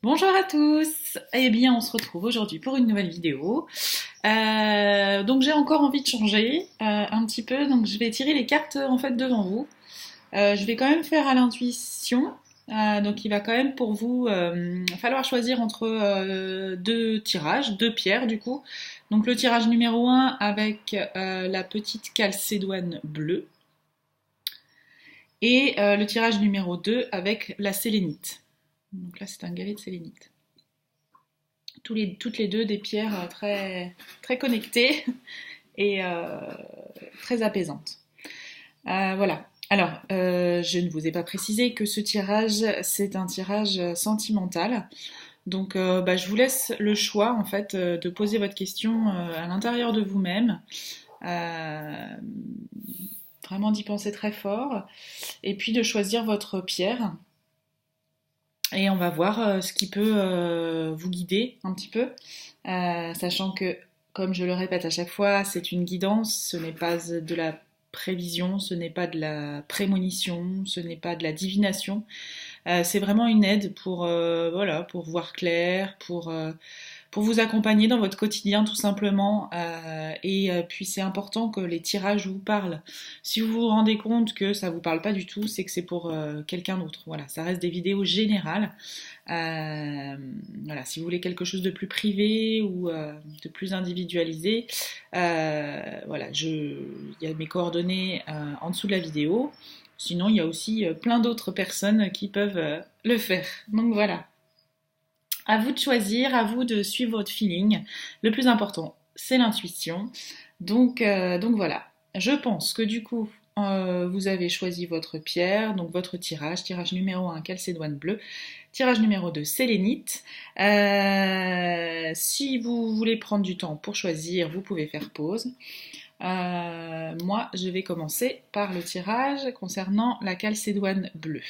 Bonjour à tous. Eh bien, on se retrouve aujourd'hui pour une nouvelle vidéo. Donc j'ai encore envie de changer un petit peu, donc je vais tirer les cartes en fait devant vous. Je vais quand même faire à l'intuition. Donc il va quand même pour vous falloir choisir entre deux tirages, deux pierres du coup. Donc le tirage numéro un avec la petite calcédoine bleue et le tirage numéro 2 avec la sélénite. Donc là c'est un galet de sélénite. Toutes les deux des pierres très, très connectées et très apaisantes. Voilà. Alors, je ne vous ai pas précisé que ce tirage, c'est un tirage sentimental. Donc, je vous laisse le choix, en fait, de poser votre question à l'intérieur de vous-même. Euh, Vraiment d'y penser très fort. Et puis de choisir votre pierre. Et on va voir ce qui peut vous guider un petit peu, sachant que, comme je le répète à chaque fois, c'est une guidance, ce n'est pas de la prévision, ce n'est pas de la prémonition, ce n'est pas de la divination. C'est vraiment une aide pour, voilà, pour voir clair, pour vous accompagner dans votre quotidien tout simplement. Et puis c'est important que les tirages vous parlent. Si vous vous rendez compte que ça vous parle pas du tout, c'est que c'est pour quelqu'un d'autre. Voilà, ça reste des vidéos générales. Voilà, si vous voulez quelque chose de plus privé ou de plus individualisé, voilà, il y a mes coordonnées en dessous de la vidéo. Sinon, il y a aussi plein d'autres personnes qui peuvent le faire. Donc voilà. À vous de choisir, à vous de suivre votre feeling. Le plus important, c'est l'intuition. Donc voilà. Je pense que du coup, vous avez choisi votre pierre, donc votre tirage. Tirage numéro 1, calcédoine bleue. Tirage numéro 2, sélénite. Si vous voulez prendre du temps pour choisir, vous pouvez faire pause. Moi, je vais commencer par le tirage concernant la calcédoine bleue.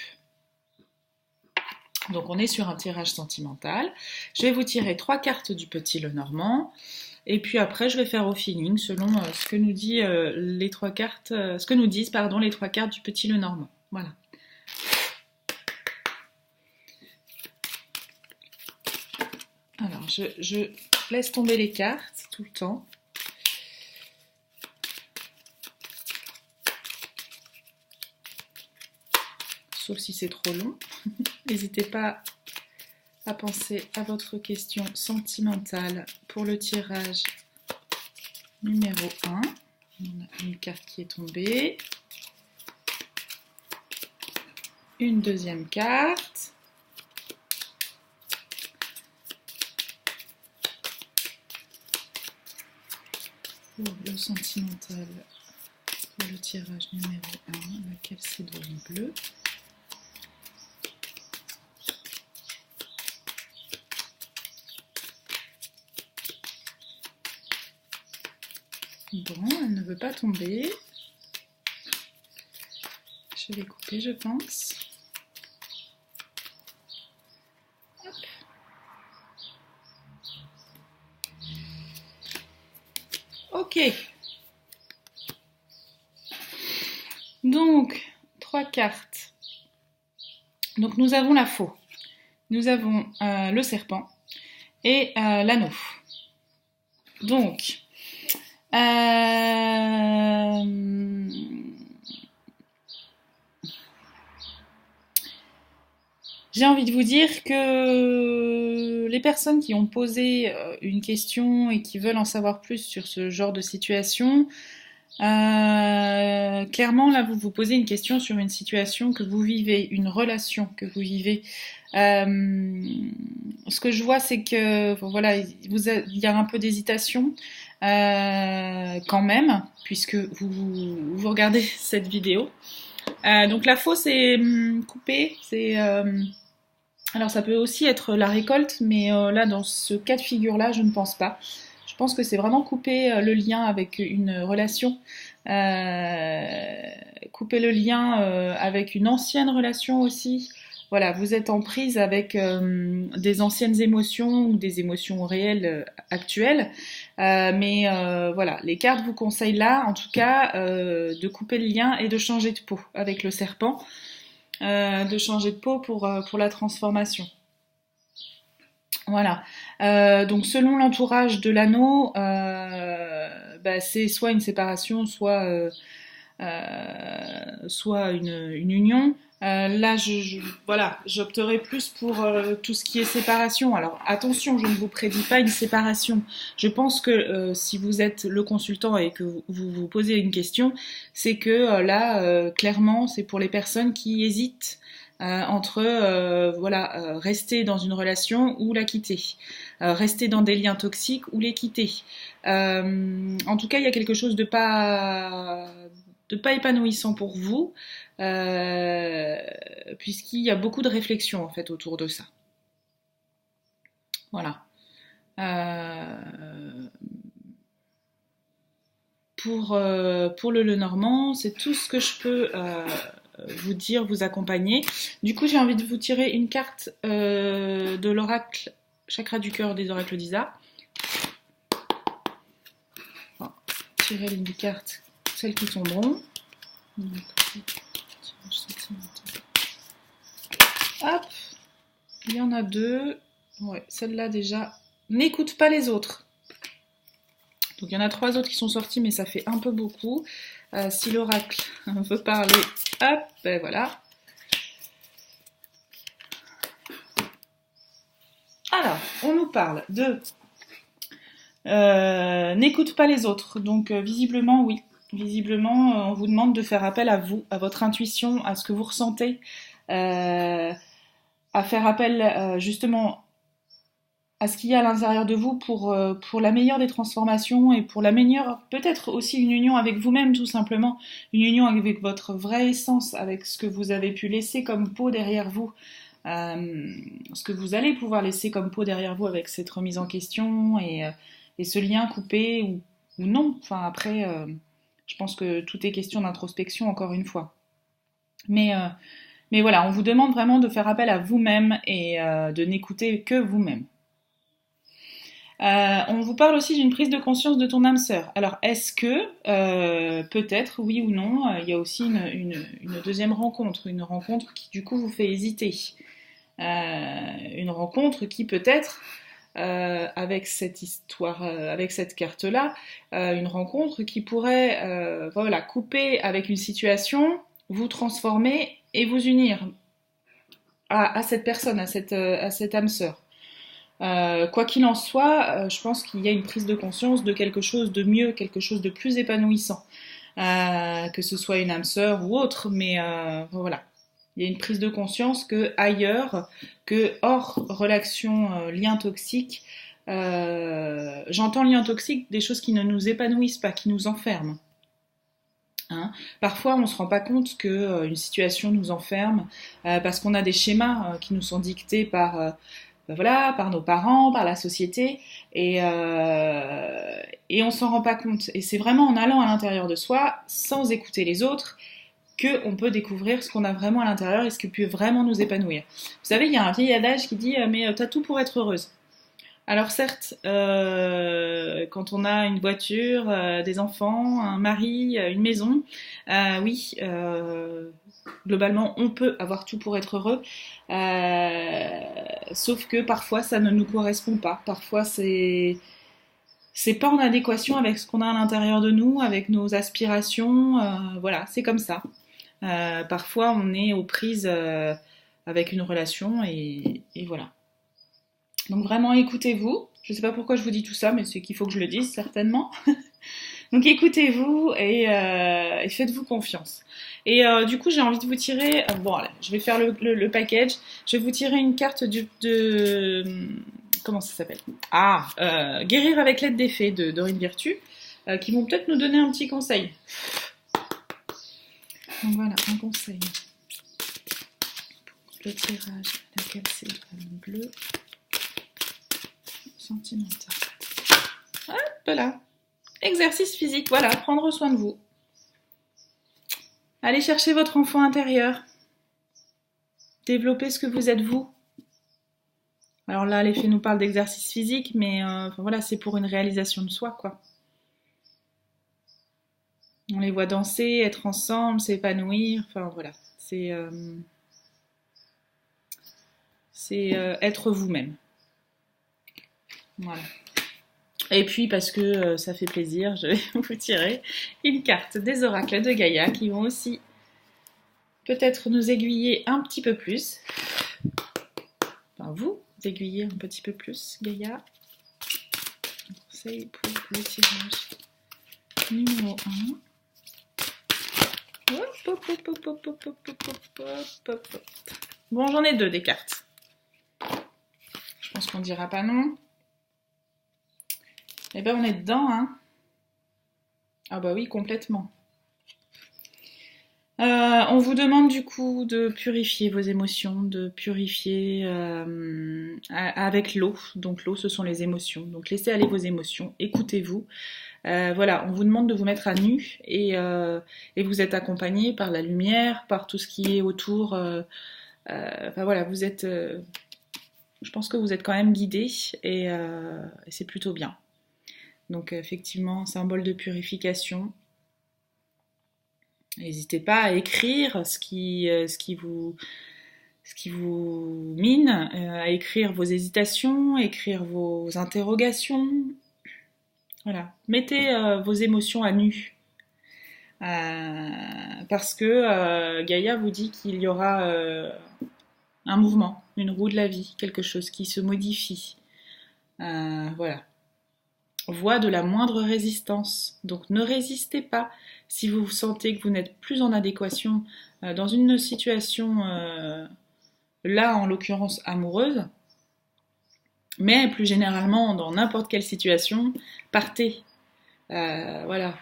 Donc on est sur un tirage sentimental. Je vais vous tirer 3 cartes du petit Lenormand. Et puis après, je vais faire au feeling selon ce que nous dit les 3 cartes, ce que nous disent pardon les 3 cartes du petit Lenormand. Voilà. Alors je laisse tomber les cartes tout le temps. Sauf si c'est trop long. N'hésitez pas à penser à votre question sentimentale pour le tirage numéro 1. On a une carte qui est tombée. Une deuxième carte. Pour le sentimental, pour le tirage numéro 1, la calcédoine bleue. Bon, elle ne veut pas tomber. Je vais couper, je pense. Hop. Ok. Donc, 3 cartes. Donc, nous avons la faux. Nous avons le serpent et l'anneau. Donc, j'ai envie de vous dire que les personnes qui ont posé une question et qui veulent en savoir plus sur ce genre de situation, clairement là vous vous posez une question sur une situation que vous vivez, une relation que vous vivez. Ce que je vois c'est que voilà, il y a un peu d'hésitation quand même, puisque vous regardez cette vidéo. Donc la fausse est coupée, alors ça peut aussi être la récolte, mais là dans ce cas de figure-là, je ne pense pas. Je pense que c'est vraiment couper le lien avec une relation, couper le lien avec une ancienne relation aussi. Voilà, vous êtes en prise avec des anciennes émotions ou des émotions réelles actuelles. Mais voilà, les cartes vous conseillent là, en tout cas, de couper le lien et de changer de peau avec le serpent, de changer de peau pour la transformation. Voilà. Donc selon l'entourage de l'anneau, c'est soit une séparation, soit une union. Là, voilà, j'opterais plus pour tout ce qui est séparation. Alors attention, je ne vous prédis pas une séparation. Je pense que si vous êtes le consultant et que vous vous posez une question, c'est que là, clairement, c'est pour les personnes qui hésitent entre rester dans une relation ou la quitter, rester dans des liens toxiques ou les quitter. En tout cas, il y a quelque chose de pas épanouissant pour vous, puisqu'il y a beaucoup de réflexions en fait autour de ça. Voilà. Pour le Lenormand, c'est tout ce que je peux vous dire, vous accompagner. Du coup, j'ai envie de vous tirer une carte de l'oracle Chakra du cœur des oracles d'Isa. Enfin, tirer les cartes, celles qui tomberont. Hop, il y en a deux. Ouais, celle-là déjà. N'écoute pas les autres. Donc il y en a 3 autres qui sont sortis, mais ça fait un peu beaucoup. Si l'oracle veut parler, hop, ben voilà. Alors, on nous parle de n'écoute pas les autres. Donc visiblement, oui. Visiblement, on vous demande de faire appel à vous, à votre intuition, à ce que vous ressentez, à faire appel justement à ce qu'il y a à l'intérieur de vous pour la meilleure des transformations et pour la meilleure, peut-être aussi une union avec vous-même tout simplement, une union avec votre vraie essence, avec ce que vous avez pu laisser comme peau derrière vous, ce que vous allez pouvoir laisser comme peau derrière vous avec cette remise en question et ce lien coupé ou non. Enfin après, je pense que tout est question d'introspection encore une fois. Mais voilà, on vous demande vraiment de faire appel à vous-même et de n'écouter que vous-même. On vous parle aussi d'une prise de conscience de ton âme sœur. Alors, est-ce que, peut-être, oui ou non, il y a aussi une deuxième rencontre, une rencontre qui du coup vous fait hésiter, une rencontre qui peut-être, avec cette histoire, avec cette carte-là, une rencontre qui pourrait, couper avec une situation, vous transformer et vous unir à cette personne, à cette âme sœur. Quoi qu'il en soit, je pense qu'il y a une prise de conscience de quelque chose de mieux, quelque chose de plus épanouissant, que ce soit une âme sœur ou autre, mais voilà. Il y a une prise de conscience que ailleurs, que hors relation, lien toxique, j'entends lien toxique des choses qui ne nous épanouissent pas, qui nous enferment. Hein. Parfois, on ne se rend pas compte qu'une situation nous enferme parce qu'on a des schémas qui nous sont dictés par par nos parents, par la société, et on s'en rend pas compte. Et c'est vraiment en allant à l'intérieur de soi, sans écouter les autres, qu'on peut découvrir ce qu'on a vraiment à l'intérieur et ce qui peut vraiment nous épanouir. Vous savez, il y a un vieil adage qui dit mais t'as tout pour être heureuse. Alors certes, quand on a une voiture, des enfants, un mari, une maison, oui, globalement, on peut avoir tout pour être heureux, sauf que parfois ça ne nous correspond pas. Parfois c'est pas en adéquation avec ce qu'on a à l'intérieur de nous, avec nos aspirations. Voilà, c'est comme ça. Parfois on est aux prises avec une relation et voilà. Donc vraiment écoutez-vous. Je ne sais pas pourquoi je vous dis tout ça, mais c'est qu'il faut que je le dise certainement. Donc écoutez-vous et faites-vous confiance. Et du coup j'ai envie de vous tirer. Bon allez, je vais faire le package. Je vais vous tirer une carte de comment ça s'appelle? Guérir avec l'aide des fées de Dorine Virtue, qui vont peut-être nous donner un petit conseil. Donc voilà, un conseil. Pour le tirage, laquelle c'est le bleu. Sentimental. Hop là. Exercice physique, voilà, prendre soin de vous. Allez chercher votre enfant intérieur. Développez ce que vous êtes vous. Alors là, les fées nous parlent d'exercice physique, mais voilà, c'est pour une réalisation de soi, quoi. On les voit danser, être ensemble, s'épanouir, enfin voilà. C'est être vous-même. Voilà. Et puis parce que ça fait plaisir, je vais vous tirer une carte des oracles de Gaïa qui vont aussi peut-être nous aiguiller un petit peu plus. Enfin, vous aiguiller un petit peu plus, Gaïa. Conseil pour le tirage numéro 1. Bon, j'en ai 2 des cartes. Je pense qu'on dira pas non. Eh ben, on est dedans, hein. Ah bah oui, complètement. On vous demande du coup de purifier vos émotions, de purifier avec l'eau. Donc l'eau, ce sont les émotions. Donc laissez aller vos émotions, écoutez-vous. Voilà, on vous demande de vous mettre à nu et vous êtes accompagné par la lumière, par tout ce qui est autour. Enfin voilà, vous êtes. Je pense que vous êtes quand même guidé et c'est plutôt bien. Donc effectivement, symbole de purification. N'hésitez pas à écrire ce qui vous mine, à écrire vos hésitations, écrire vos interrogations. Voilà, mettez vos émotions à nu. Parce que Gaïa vous dit qu'il y aura un mouvement, une roue de la vie, quelque chose qui se modifie. Voilà. Voie de la moindre résistance. Donc ne résistez pas si vous sentez que vous n'êtes plus en adéquation dans une situation, là en l'occurrence amoureuse, mais plus généralement dans n'importe quelle situation, partez. Voilà.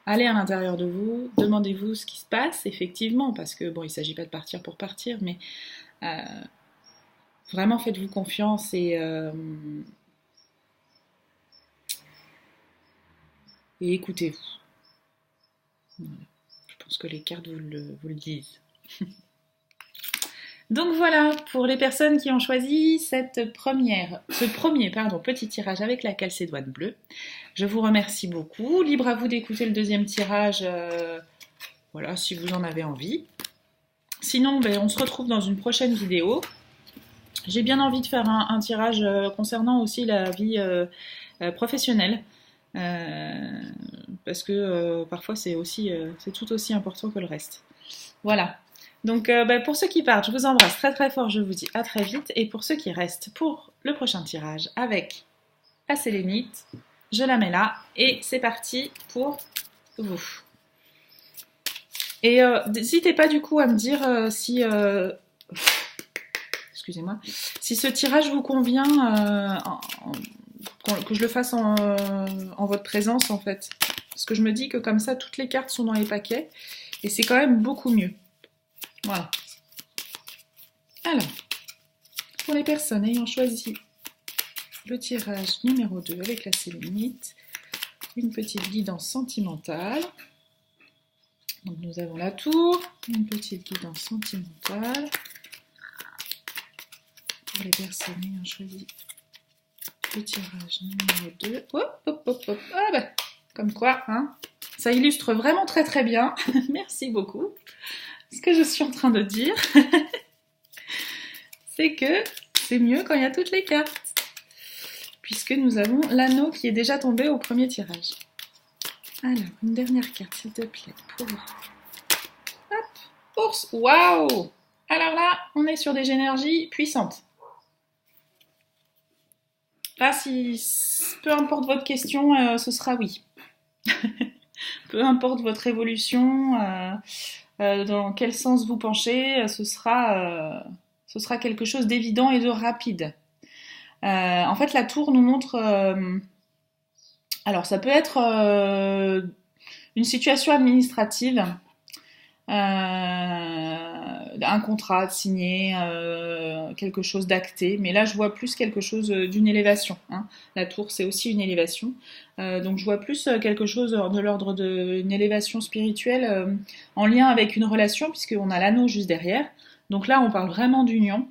Allez à l'intérieur de vous, demandez-vous ce qui se passe, effectivement, parce que bon, il ne s'agit pas de partir pour partir, mais vraiment faites-vous confiance et écoutez-vous. Voilà. Je pense que les cartes vous le disent. Donc voilà, pour les personnes qui ont choisi ce premier petit tirage avec la calcédoine bleue, je vous remercie beaucoup. Libre à vous d'écouter le deuxième tirage, voilà, si vous en avez envie. Sinon, on se retrouve dans une prochaine vidéo. J'ai bien envie de faire un tirage concernant aussi la vie professionnelle. Parce que parfois c'est tout aussi important que le reste. Voilà. Donc pour ceux qui partent, je vous embrasse très très fort, je vous dis à très vite. Et pour ceux qui restent pour le prochain tirage avec la sélénite, je la mets là et c'est parti pour vous. Et n'hésitez pas du coup à me dire si excusez-moi, si ce tirage vous convient, que je le fasse en votre présence en fait. Parce que je me dis que comme ça, toutes les cartes sont dans les paquets et c'est quand même beaucoup mieux. Voilà. Alors, pour les personnes ayant choisi le tirage numéro 2 avec la sélénite, une petite guidance sentimentale. Donc nous avons la tour, une petite guidance sentimentale. Pour les personnes ayant choisi le tirage numéro 2. Hop, hop, hop, hop. Ah bah, comme quoi, hein. Ça illustre vraiment très très bien. Merci beaucoup. Ce que je suis en train de dire, c'est que c'est mieux quand il y a toutes les cartes. Puisque nous avons l'anneau qui est déjà tombé au premier tirage. Alors, une dernière carte, s'il te plaît. Pour... Hop, ours. Waouh! Alors là, on est sur des énergies puissantes. Là, peu importe votre question, ce sera oui. Peu importe votre évolution, dans quel sens vous penchez, ce sera quelque chose d'évident et de rapide. En fait, la tour nous montre... alors, ça peut être une situation administrative, un contrat signé, quelque chose d'acté, mais là je vois plus quelque chose d'une élévation, hein. La tour c'est aussi une élévation, donc je vois plus quelque chose de l'ordre d'une élévation spirituelle en lien avec une relation, puisqu'on a l'anneau juste derrière, donc là on parle vraiment d'union.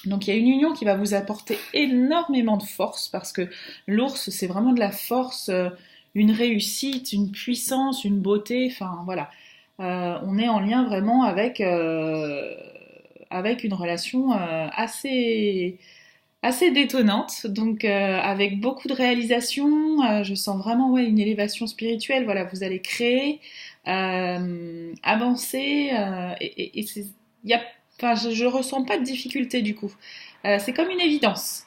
Donc il y a une union qui va vous apporter énormément de force, parce que l'ours c'est vraiment de la force, une réussite, une puissance, une beauté, enfin voilà. On est en lien vraiment avec une relation assez assez détonnante, donc avec beaucoup de réalisations. Je sens vraiment ouais, une élévation spirituelle. Voilà, vous allez créer, avancer, et y a, enfin, je ressens pas de difficulté du coup. C'est comme une évidence.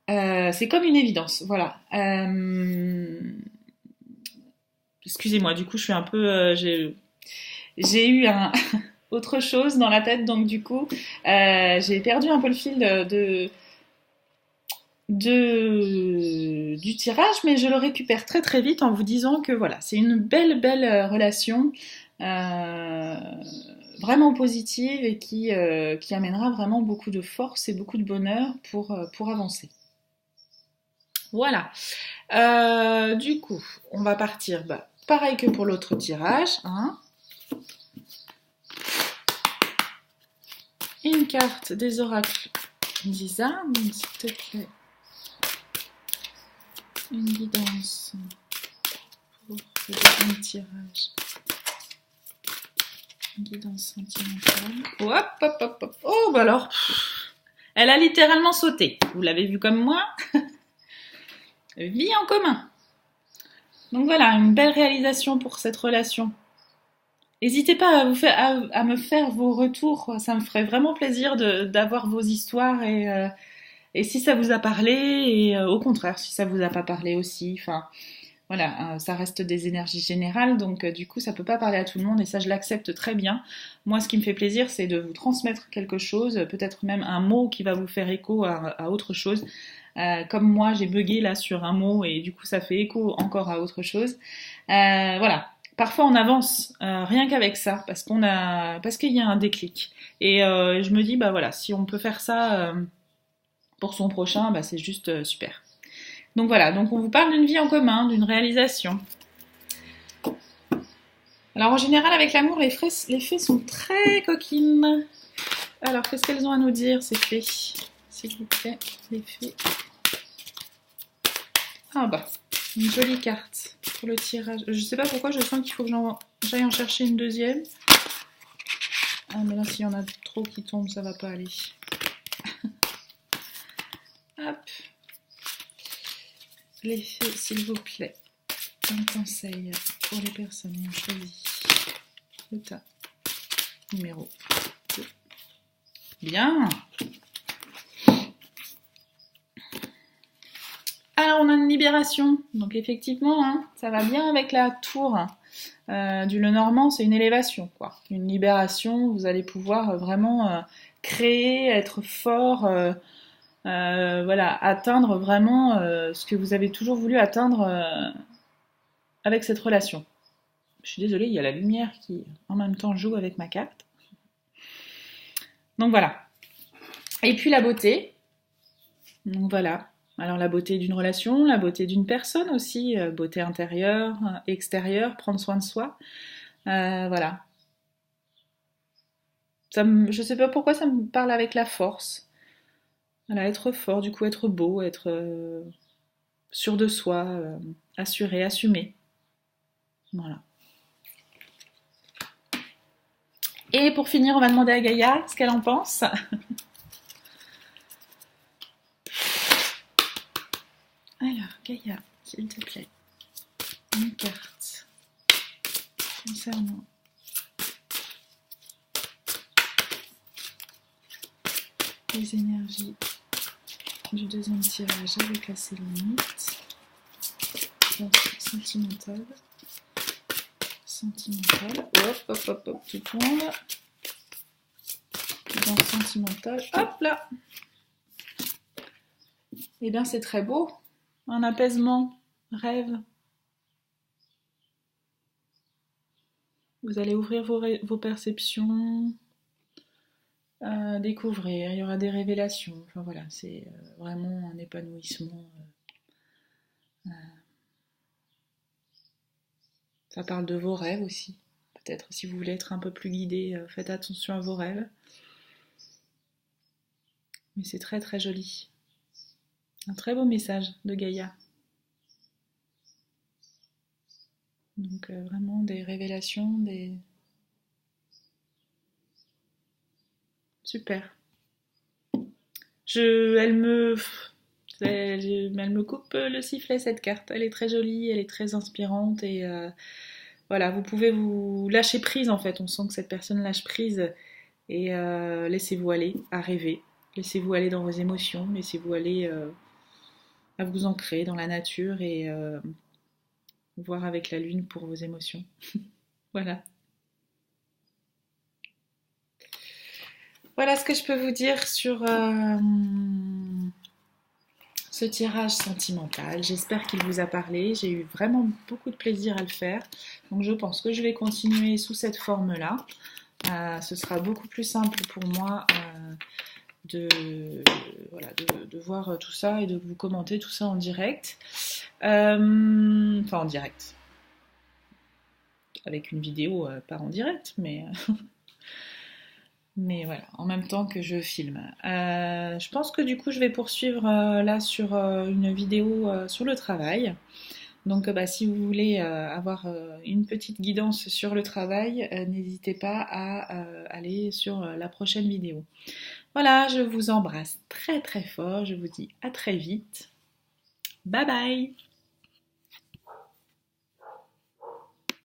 C'est comme une évidence, voilà. Excusez-moi, du coup, je suis un peu, j'ai eu un autre chose dans la tête, donc du coup, j'ai perdu un peu le fil du tirage, mais je le récupère très très vite en vous disant que voilà, c'est une belle relation, euh, vraiment positive et qui amènera vraiment beaucoup de force et beaucoup de bonheur pour avancer. Voilà. Du coup, on va partir, bah, pareil que pour l'autre tirage, hein. Une carte des oracles d'Isa, donc s'il te plaît, une guidance pour le deuxième tirage. Une guidance sentimentale. Hop, hop, hop, hop. Oh, bah alors, elle a littéralement sauté. Vous l'avez vu comme moi. Vie en commun. Donc voilà, une belle réalisation pour cette relation. N'hésitez pas à me faire vos retours, ça me ferait vraiment plaisir d'avoir vos histoires et si ça vous a parlé et au contraire si ça vous a pas parlé aussi. Enfin voilà, ça reste des énergies générales donc du coup ça peut pas parler à tout le monde et ça je l'accepte très bien. Moi ce qui me fait plaisir c'est de vous transmettre quelque chose, peut-être même un mot qui va vous faire écho à autre chose. Comme moi j'ai bugué là sur un mot et du coup ça fait écho encore à autre chose. Voilà. Parfois on avance rien qu'avec ça parce qu'il y a un déclic et je me dis bah voilà si on peut faire ça pour son prochain bah c'est juste super. Donc voilà, donc on vous parle d'une vie en commun, d'une réalisation. Alors en général avec l'amour les fées sont très coquines. Alors qu'est-ce qu'elles ont à nous dire ces fées, s'il vous plaît, les fées. Ah bah une jolie carte pour le tirage. Je sais pas pourquoi je sens qu'il faut que j'aille en chercher une deuxième. Ah mais là s'il y en a trop qui tombent ça va pas aller. Hop. Les fées s'il vous plaît. Un conseil pour les personnes ayant choisi le tas numéro 2. Bien. Alors on a une libération. Donc effectivement hein, ça va bien avec la tour. Du Lenormand, c'est une élévation, quoi. Une libération, vous allez pouvoir vraiment créer, être fort, voilà, atteindre vraiment ce que vous avez toujours voulu atteindre avec cette relation. Je suis désolée, il y a la lumière qui en même temps joue avec ma carte. Donc voilà. Et puis la beauté. Donc voilà. Alors la beauté d'une relation, la beauté d'une personne aussi, beauté intérieure, extérieure, prendre soin de soi. Voilà. Je sais pas pourquoi ça me parle avec la force. Voilà, être fort, du coup être beau, être sûr de soi, assuré, assumé. Voilà. Et pour finir, on va demander à Gaïa ce qu'elle en pense. Alors, Gaïa, s'il te plaît, une carte concernant les énergies du deuxième tirage avec la sélénite. Sentimentale. Hop, tu tombes. Dans sentimental, hop là. Eh bien, c'est très beau. Un apaisement, rêve. Vous allez ouvrir vos perceptions, découvrir, il y aura des révélations. Enfin voilà, c'est vraiment un épanouissement. Ça parle de vos rêves aussi. Peut-être si vous voulez être un peu plus guidé, faites attention à vos rêves. Mais c'est très très joli. Un très beau message de Gaïa. Donc vraiment des révélations, super. Elle me coupe le sifflet cette carte. Elle est très jolie, elle est très inspirante et voilà, vous pouvez vous lâcher prise en fait. On sent que cette personne lâche prise et laissez-vous aller à rêver. Laissez-vous aller dans vos émotions, laissez-vous aller à vous ancrer dans la nature et voir avec la lune pour vos émotions. Voilà. Voilà ce que je peux vous dire sur ce tirage sentimental. J'espère qu'il vous a parlé. J'ai eu vraiment beaucoup de plaisir à le faire. Donc je pense que je vais continuer sous cette forme-là. Ce sera beaucoup plus simple pour moi de, voilà, de voir tout ça et de vous commenter tout ça en direct. Enfin en direct. Avec une vidéo, pas en direct, mais voilà, en même temps que je filme. Je pense que du coup je vais poursuivre là sur une vidéo sur le travail. Donc bah, si vous voulez avoir une petite guidance sur le travail, n'hésitez pas à aller sur la prochaine vidéo. Voilà, je vous embrasse très très fort, je vous dis à très vite. Bye bye!